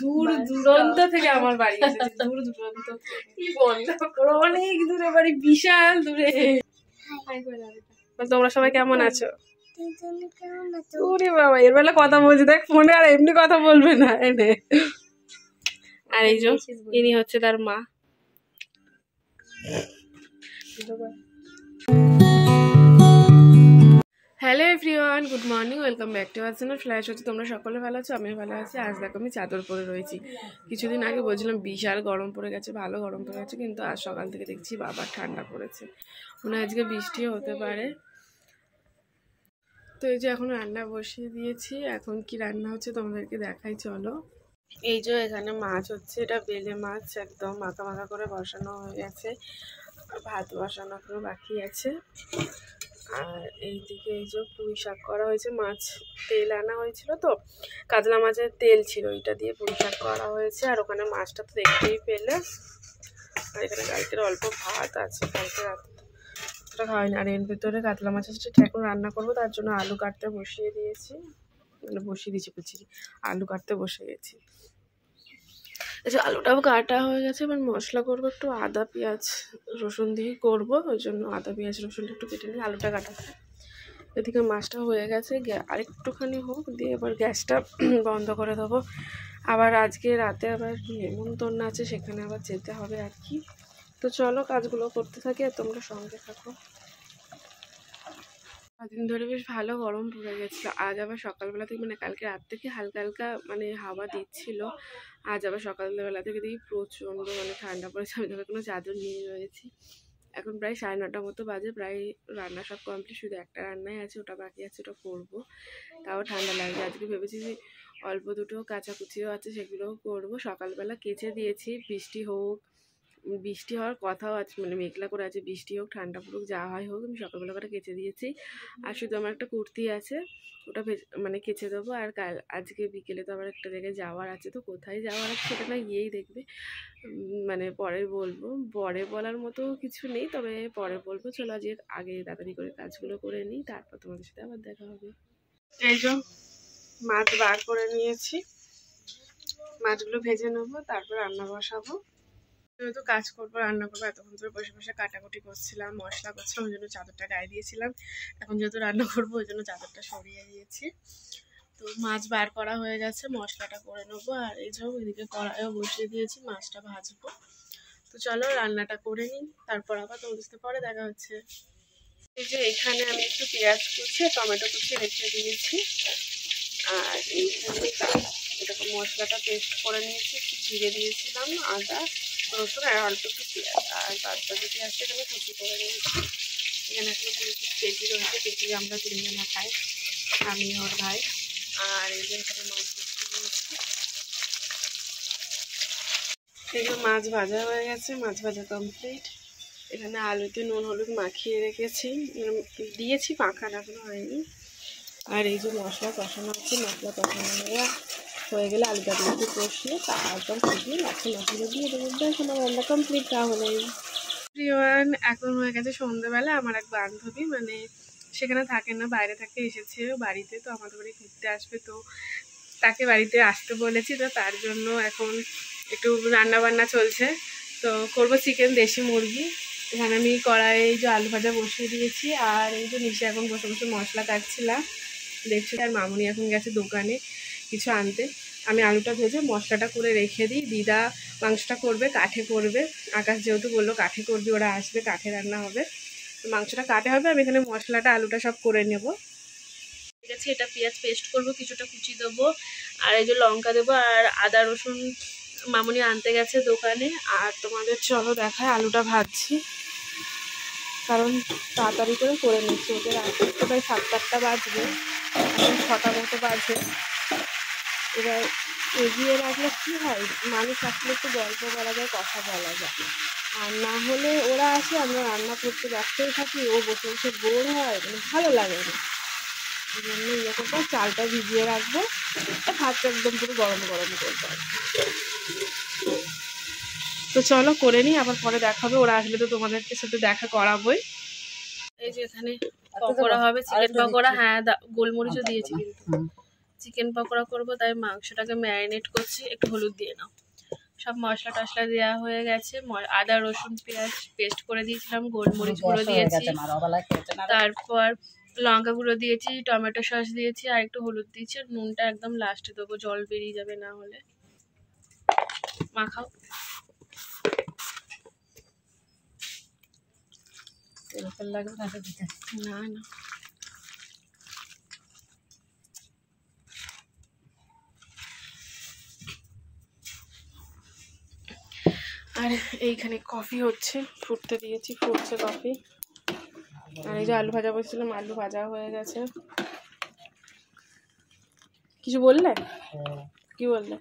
দূর দূরান্ত থেকে আমার বাড়ি এসেছে, দূর দূরান্ত অনেক দূরে বাড়ি, বিশাল দূরে। তোমরা সবাই কেমন আছো? ওরে বাবা, এর বেলা কথা বলছি দেখ ফোনে, আর এমনি কথা বলবে না এনে। আর এই যে ইনি হচ্ছে তার মা। Hello everyone, good morning, welcome back to our channel flash হচ্ছে। তোমরা সকলে ভালো আছো, আমিও ভালো আছি। আজ দেখো আমি চাদর পরে রয়েছি। কিছুদিন আগে বলছিলাম বিশাল গরম পড়ে গেছে, ভালো গরম পড়ে গেছে, কিন্তু আজ সকাল থেকে দেখছি বাবার ঠান্ডা পড়েছে, মনে হয় আজকে বৃষ্টিও হতে পারে। তো এই যে এখন রান্না বসিয়ে দিয়েছি, এখন কি রান্না হচ্ছে তোমাদেরকে দেখাই চলো। এই যে এখানে মাছ হচ্ছে, এটা বেলে মাছ, একদম মাখা মাখা করে বসানো হয়ে গেছে, ভাত বসানো এখনো বাকি আছে। আর এইদিকে এই যে পুঁই শাক করা হয়েছে, মাছ তেল আনা হয়েছিল তো, কাতলা মাছের তেল ছিল, এটা দিয়ে পুঁই শাক করা হয়েছে। আর ওখানে মাছটা তো দেখতেই পেলে। আর এখানে কালকের অল্প ভাত আছে, কালকে রাতটা খাওয়াইনি। আর এর ভিতরে কাতলা মাছের এখন রান্না করবো, তার জন্য আলু কাটতে বসিয়ে দিয়েছি, মানে বসিয়ে দিয়েছি বলছি, আলু কাটতে বসে গেছি। আলুটাও কাটা হয়ে গেছে, এবার মশলা করবো, একটু আদা পেঁয়াজ রসুন দিয়ে করবো, ওই জন্য আদা পেঁয়াজ রসুনটা একটু কেটে নিয়ে আলুটা কাটা। এদিকে মাছটা হয়ে গেছে, আরেকটুখানি হোক, দিয়ে এবার গ্যাসটা বন্ধ করে দেবো। আবার আজকে রাতে আবার নেমন্তন্ন আছে, সেখানে আবার যেতে হবে আর কি। তো চলো কাজগুলো করতে থাকি আর তোমরা সঙ্গে থাকো। কদিন ধরে বেশ ভালো গরম পড়ে গেছিলো, আজ আবার সকালবেলা থেকে, মানে কালকে রাত থেকে হালকা হালকা মানে হাওয়া দিচ্ছিল, আজ আবার সকালবেলা থেকে দেখি প্রচণ্ড মানে ঠান্ডা পড়েছে। আমি ধরে কোনো চাদর নিয়ে রয়েছি। এখন প্রায় 9:30 মতো বাজে, প্রায় রান্না সব কমপ্লিট, শুধু একটা রান্নাই আছে, ওটা বাকি আছে, ওটা করবো। তাও ঠান্ডা লাগছে। আজকে ভেবেছি যে অল্প দুটো কাচাকুচিও আছে, সেগুলোও করবো। সকালবেলা কেচে দিয়েছি, বৃষ্টি হওয়ার কথাও আছে, মানে মেঘলা করে আছে, বৃষ্টি হোক ঠান্ডা পড়ুক যা হয় হোক, আমি সকালবেলা করে কেচে দিয়েছি। আর শুধু আমার একটা কুর্তি আছে, ওটা মানে কেচে দেবো। আর আজকে বিকেলে তো আবার একটা জায়গায় যাওয়ার আছে, তো কোথায় যাওয়ার আছে সেটা না গিয়েই দেখবে, মানে পরে বলবো। পরে বলার মতো কিছু নেই, তবে পরে বলবো। চলো আজকে আগে তাড়াতাড়ি করে কাজগুলো করে নিই, তারপর তোমাদের সাথে আবার দেখা হবে। এই যে মাছ বার করে নিয়েছি, মাছগুলো ভেজে নেবো, তারপর রান্না বসাবো। যেহেতু কাজ করবো, রান্না করবো, এতক্ষণ ধরে বসে বসে কাটাকুটি করছিলাম, মশলা করছিলাম, ওই জন্য চাদরটা গায়ে দিয়েছিলাম। এখন যেহেতু রান্না করবো, ওই জন্য চাদরটা সরিয়ে দিয়েছি। তো মাছ বার করা হয়ে গেছে, মশলাটা করে নেবো। আর এই সব এদিকে কড়াইও বসিয়ে দিয়েছি, মাছটা ভাজবো। তো চলো রান্নাটা করে নিই, তারপর আবার তোমাদের সাথে পরে দেখা হচ্ছে। এই যে এখানে আমি একটু পেঁয়াজ কুচি, টমেটো কুচি রেখে দিয়েছি। আর এইখানে এরকম মশলাটা পেস্ট করে নিয়েছি, একটু জিরে দিয়েছিলাম, আদা রসুন আর অল্প একটু পেঁয়াজ, আর বাদটা যদি আসছে এখানে কুচি করে নিয়েছি। এখানে এখনো পেঁপি রয়েছে, পেঁপি আমরা 3 জনা খাই, আমি ওর ভাই। আর এই যে এখানে মাছ বসিয়ে দিয়েছি। এই যে মাছ ভাজা হয়ে গেছে, মাছ ভাজা কমপ্লিট। এখানে আলুতে নুন হলুদ মাখিয়ে রেখেছি, দিয়েছি, মাখানো এখনো হয়নি। আর এই যে মশলা কষানো হচ্ছে, মশলা কষানো হয়ে গেলে আলুটা দিয়ে একটু কষিয়ে তারপর ফুটিয়ে মাছের মশলা দিয়ে দেবো। এখন রান্না কমপ্লিট। তাহলে এখন হয়ে গেছে সন্ধ্যেবেলা। আমার এক বান্ধবী, মানে সেখানে থাকে না, বাইরে থাকে, এসেছে বাড়িতে, তো আমাদের বাড়ি ঘুরতে আসবে, তো তাকে বাড়িতে আসতে বলেছি। তো তার জন্য এখন একটু রান্না বান্না চলছে। তো করবো চিকেন দেশি মুরগি। এখানে আমি কড়াইয়ে এই যে আলু ভাজা বসিয়ে দিয়েছি, আর এই যে নিচে এখন বসে বসে মশলা কাটছিলাম দেখছি। আর মামুনি এখন গেছে দোকানে কিছু আনতে। আমি আলুটা ভেজে মশলাটা করে রেখে দিই, দিদা মাংসটা করবে, কাঠে করবে। আকাশ যেহেতু বললো কাঠে করবি, ওরা আসবে, কাঠে রান্না হবে, তো মাংসটা কাটে হবে। আমি এখানে মশলাটা আলুটা সব করে নেব। ঠিক আছে, এটা পেঁয়াজ পেস্ট করব, কিছুটা কুচি দেবো, আর এই যে লঙ্কা দেবো, আর আদা রসুন মামুনি আনতে গেছে দোকানে। আর তোমাদের চলো দেখায়, আলুটা ভাজছি, কারণ তাড়াতাড়ি করে নিচ্ছি। ওদের আসতে প্রায় 7-8টা বাজবে, এখন 6টা মতো বাজে। এবার এগিয়ে রাখলে কী হয়, মানুষ আসলে একটু গল্প বলা যায়, কথা বলা যায়। আর না হলে ওরা আসে, আমরা রান্না করতে ব্যস্তই থাকি, ও বসে বসে বোর হয়, মানে ভালো লাগে না। এই জন্য ইয়ে করবো, চালটা ভিজিয়ে রাখবো, ভাতটা একদম পুরো গরম গরম করবো। তো চলো করে নিই, আবার পরে দেখাবে। ওরা আসলে তো তোমাদেরকে সাথে দেখা করাবোই। এই যে এখানে পকোড়া হবে, চিকেন পকোড়া। হ্যাঁ, গোলমরিচও দিয়েছি, কিন্তু চিকেন পকোড়া করবো, তাই মাংসটাকে ম্যারিনেট করছি। একটু হলুদ দিয়ে নাও। সব মশলা টশলা দেওয়া হয়ে গেছে, আদা রসুন পেঁয়াজ পেস্ট করে দিয়েছিলাম, গোলমরিচ গুঁড়ো দিয়েছি, তারপর লঙ্কা গুঁড়ো দিয়েছি, টমেটো সস দিয়েছি, আর একটু হলুদ দিয়েছি, আর নুনটা একদম লাস্টে দেবো, জল বেরিয়ে যাবে না হলে। মাখাও। না না, আর এইখানে কফি হচ্ছে, ফুটতে দিয়েছি, ফুটছে কফি। আর এই যে আলু ভাজা বসেছিলাম, আলু ভাজা হয়ে গেছে। কিছু বললে? কি বললে?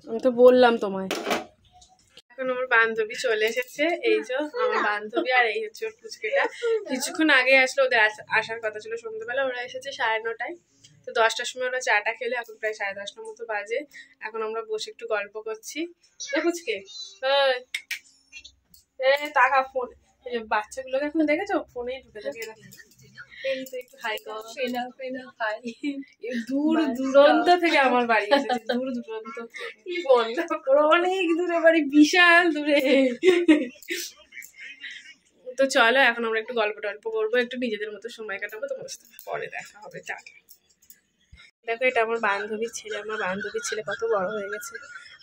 আমি তো বললাম তোমায়। এখন আমার বান্ধবী চলে এসেছে, এই যে আমার বান্ধবী, আর এই হচ্ছে ওর পুচকেটা। কিছুক্ষণ আগে আসলো, ওদের আসার কথা ছিল সন্ধ্যাবেলা, ওরা এসেছে 9:30টায়। তো 10টার সময় ওরা চাটা খেলে, এখন প্রায় 10:30টার মতো বাজে। এখন আমরা বসে একটু গল্প করছি। পুচকে টাকা ফোন, বাচ্চাগুলোকে এখন দেখেছো ফোনেই ঢুকে থাকে। দূর দূরান্ত থেকে আমার বাড়ি এসেছে, দূর দূরান্ত অনেক দূরে বাড়ি, বিশাল দূরে। তো চলো এখন আমরা একটু গল্প টল্প করবো, একটু নিজেদের মতো সময় কাটাবো। তোমার সাথে পরে দেখা হবে, টাটা। দেখো এটা আমার বান্ধবীর ছেলে, আমার বান্ধবীর ছেলে কত বড় হয়ে গেছে,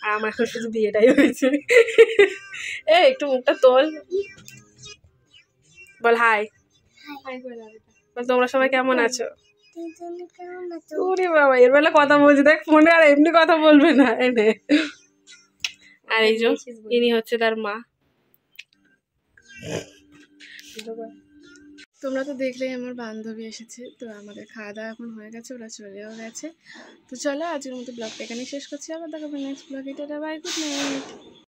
আর আমার এখন শুধু বিয়েটাই হয়েছে। একটু মুখটা তোল, বল হাই। বল তোমরা সবাই কেমন আছো? ওরে বাবা, এর বেলা কথা বলছি, দেখ ফোনে আর এমনি কথা বলবে না এনে। আর এই যে ইনি হচ্ছে তার মা। তোমরা তো দেখলেই আমার বান্ধবী এসেছে, তো আমাদের খাওয়া দাওয়া এখন হয়ে গেছে, ওরা চলেও গেছে। তো চলো আজকের মতো ব্লগটা এখানে শেষ করছি, আবার দেখাবো নেক্সট ব্লগে। Tata, bye, good night.